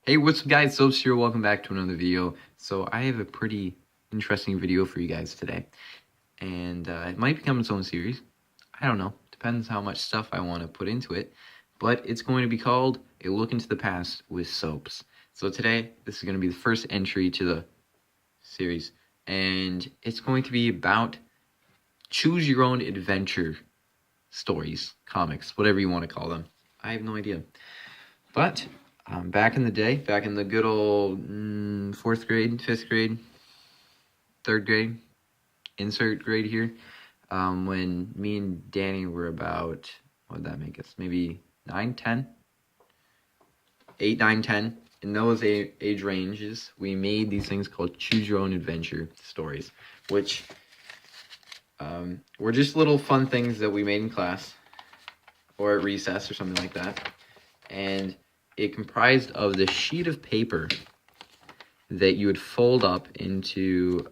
Hey, what's up guys, Soapss here, welcome back to another video. So I have a pretty interesting video for you guys today. And it might become its own series. I don't know, depends how much stuff I want to put into it. But it's going to be called A Look Into the Past with Soapss. So today, this is going to be the first entry to the series. And it's going to be about choose your own adventure stories, comics, whatever you want to call them. I have no idea. But back in the day, back in the good old 4th grade, 5th grade, 3rd grade, insert grade here, when me and Danny were about, what would that make us? Maybe 9, 10? 8, 9, 10. In those age ranges, we made these things called Choose Your Own Adventure stories, which were just little fun things that we made in class or at recess or something like that. And it comprised of this sheet of paper that you would fold up into,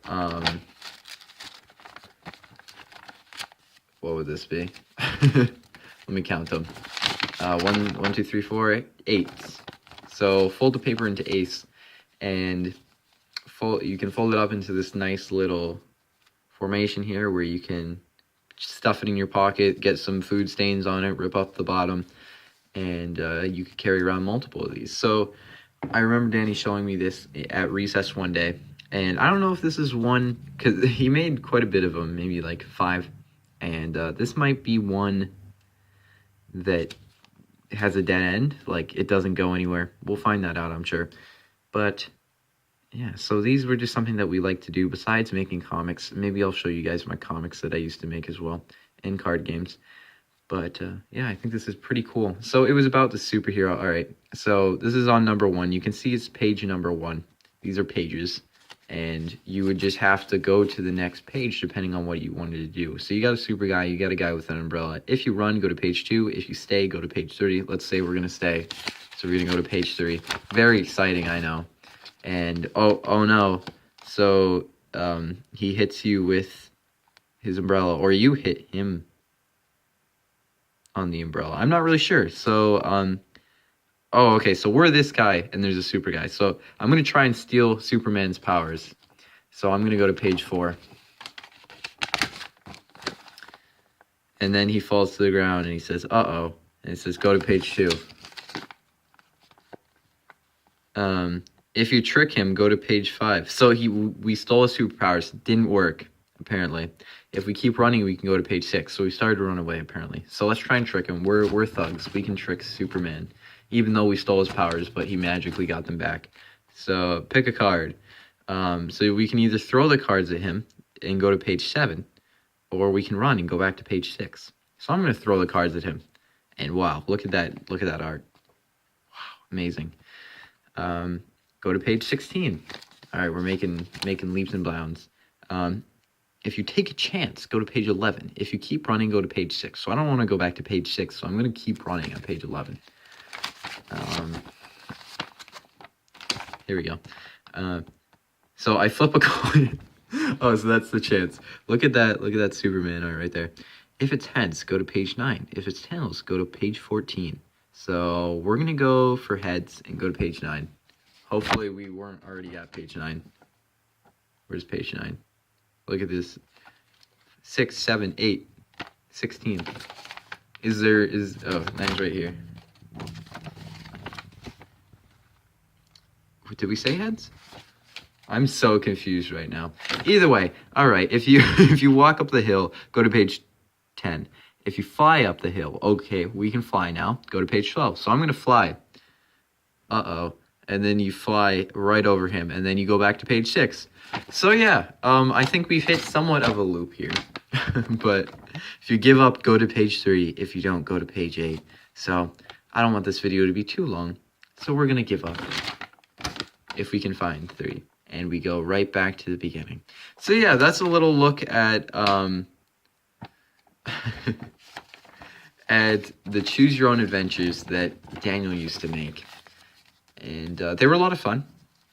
what would this be? Let me count them. 1, 2, 3, 4, 8. So fold the paper into eighths, and you can fold it up into this nice little formation here where you can stuff it in your pocket, get some food stains on it, rip up the bottom, and you could carry around multiple of these. So I remember Danny showing me this at recess one day, and I don't know if this is one, because he made quite a bit of them, maybe like 5, and this might be one that has a dead end, like it doesn't go anywhere. We'll find that out, I'm sure. But yeah, so these were just something that we like to do besides making comics. Maybe I'll show you guys my comics that I used to make as well, and card games. But yeah, I think this is pretty cool. So it was about the superhero. All right, so this is on number 1. You can see it's page number 1. These are pages, and you would just have to go to the next page depending on what you wanted to do. So you got a super guy, you got a guy with an umbrella. If you run, go to page 2. If you stay, go to page 30. Let's say we're gonna stay, so we're gonna go to page 3. Very exciting, I know. And oh no, so he hits you with his umbrella, or you hit him on the umbrella. I'm not really sure. So oh, okay, so we're this guy and there's a super guy. So I'm gonna try and steal Superman's powers. So I'm gonna go to page 4. And then he falls to the ground and he says, uh-oh. And it says, go to page 2. If you trick him, go to page 5. So we stole his superpowers. Didn't work, apparently. If we keep running, we can go to page 6. So we started to run away, apparently. So let's try and trick him. We're thugs. We can trick Superman, even though we stole his powers, but he magically got them back. So pick a card. So we can either throw the cards at him and go to page 7, or we can run and go back to page 6. So I'm going to throw the cards at him. And wow, look at that. Look at that art. Wow, amazing. Go to page 16. All right, we're making leaps and bounds. If you take a chance, go to page 11. If you keep running, go to page 6. So I don't want to go back to page 6, so I'm going to keep running on page 11. Here we go. So I flip a coin. Oh, so that's the chance. Look at that Superman art right there. If it's heads, go to page 9. If it's tails, go to page 14. So we're going to go for heads and go to page 9. Hopefully we weren't already at page 9. Where's page 9? Look at this. 6, 7, 8, 16. Oh, 9's right here. Did we say heads? I'm so confused right now. Either way, all right, if you walk up the hill, go to page 10. If you fly up the hill, okay, we can fly now. Go to page 12. So I'm going to fly. Uh-oh. And then you fly right over him, and then you go back to page 6. So yeah, I think we've hit somewhat of a loop here. But if you give up, go to page 3. If you don't, go to page 8. So I don't want this video to be too long, so we're going to give up. If we can find 3. And we go right back to the beginning. So yeah, that's a little look at at the Choose Your Own Adventures that Daniel used to make. And they were a lot of fun.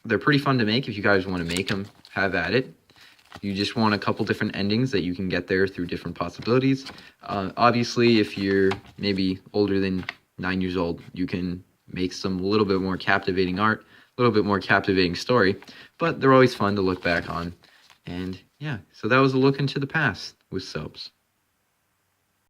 They're pretty fun to make. If you guys want to make them, have at it. You just want a couple different endings that you can get there through different possibilities. Obviously, if you're maybe older than 9 years old, you can makes them a little bit more captivating art, a little bit more captivating story, but they're always fun to look back on. And yeah, so that was a look into the past with Soapss.